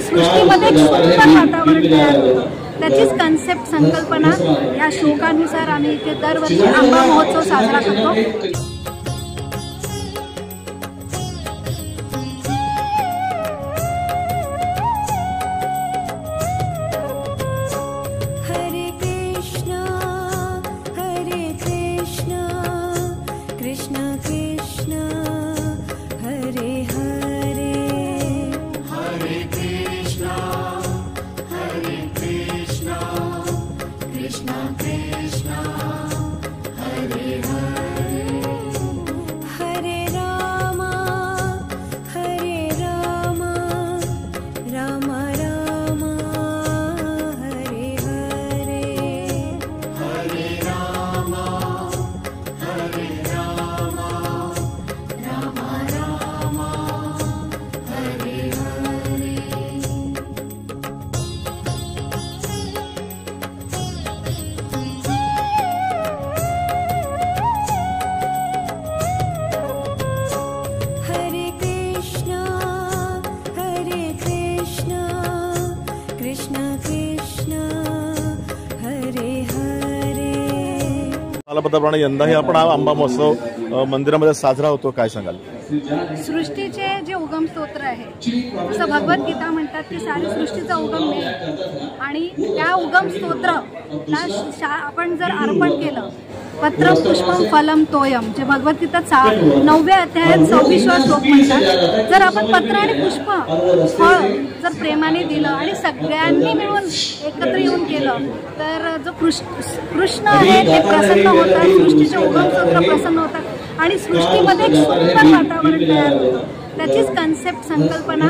सृष्टीमध्ये एक सुंदर वातावरण तयार होतं। त्याचीच कन्सेप्ट संकल्पना या श्लोकानुसार आम्ही इथे दरवर्षी आंबा महोत्सव साजरा करतो। प्रमाणे यंदाही आपण आंबा महोत्सव मंदिरामध्ये साजरा होतो, काय सांगाल? सृष्टीचे जे उगम स्तोत्र आहे, जसं भगवद्गीता म्हणतात की सारी सृष्टीचा उगम मी, आणि त्या उगम स्तोत्रला आपण जर अर्पण केलं, पत्र पुष्पम फलम तोयम, जे भगवद्गीतात 9व्या अध्यायात 26वा श्लोक म्हणतात, जर आपण पत्र आणि पुष्प फळ जर प्रेमाने दिलं आणि सगळ्यांनी मिळून एकत्र येऊन केलं, तर जो कृष्ण आहे ते प्रसन्न होतात, सृष्टीचे उगम स्तोत्र प्रसन्न होतात आणि सृष्टीमध्ये एक सुंदर वातावरण तयार होतं। त्याचीच कन्सेप्ट संकल्पना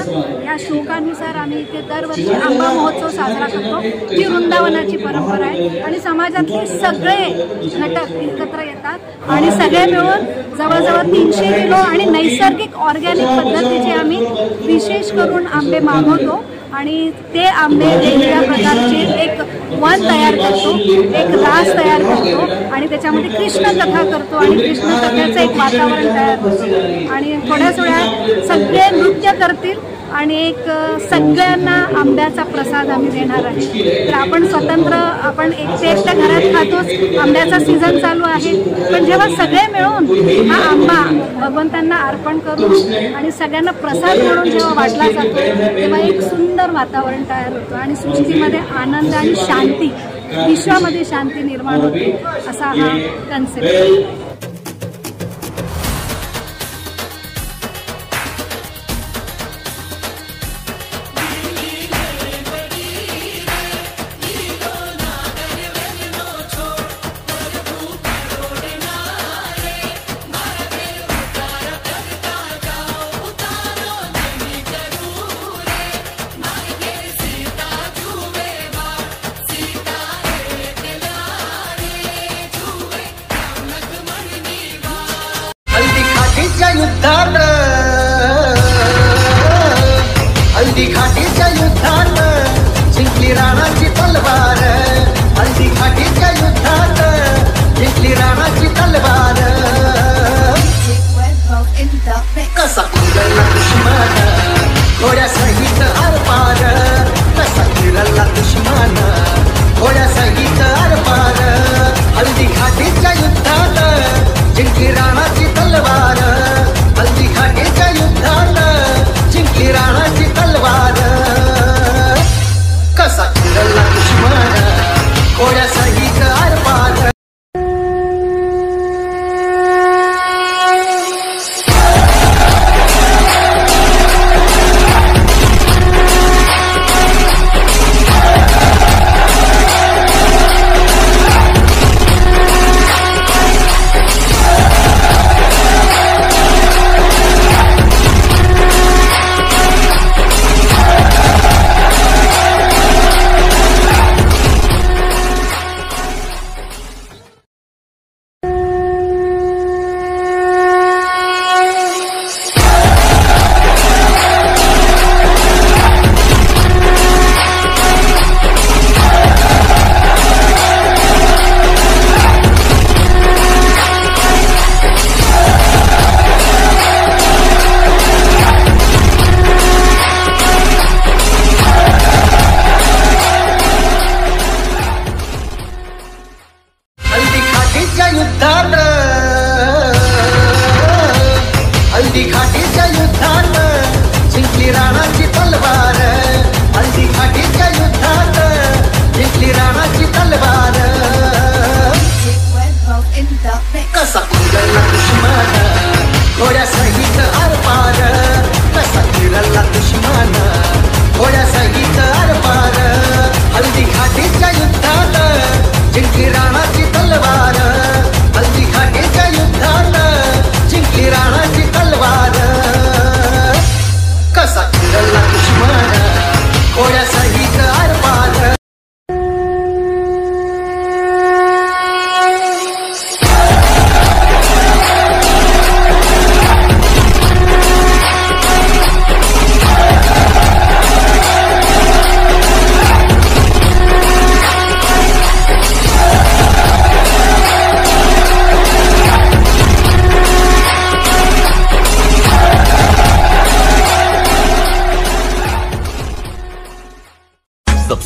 या श्लोकानुसार आम्ही इथे दरवर्षी आंबा महोत्सव साजरा करतो। जी वृंदावनाची परंपरा आहे आणि समाजातले सगळे घटक एकत्र येतात आणि सगळे मिळून जवळजवळ 300 किलो आणि नैसर्गिक ऑर्गॅनिक पद्धतीचे आम्ही विशेष करून आंबे मागवतो आणि ते आंबे वेगवेगळ्या प्रकारचे एक वन तयार करतो, एक रास तयार करतो आणि त्याच्यामध्ये कृष्ण कथा करतो आणि कृष्ण कथेचं एक वातावरण तयार होतं आणि थोड्या सगळे नृत्य करतील आणि एक सगळ्यांना आंब्याचा प्रसाद आम्ही देणार आहे। तर आपण स्वतंत्र आपण एकट्या घरात खातोच, आंब्याचा सीझन चालू आहे, पण जेव्हा सगळे मिळून हा आंबा भगवंतांना अर्पण करून आणि सगळ्यांना प्रसाद म्हणून जेव्हा वाटला जातो, तेव्हा एक सुंदर वातावरण तयार होतं आणि सृष्टीमध्ये आनंद आणि शांती, विश्वामध्ये शांती निर्माण होते, असा हा कन्सेप्ट आहे।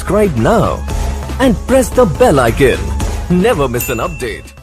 subscribe now and press the bell icon. Never miss an update.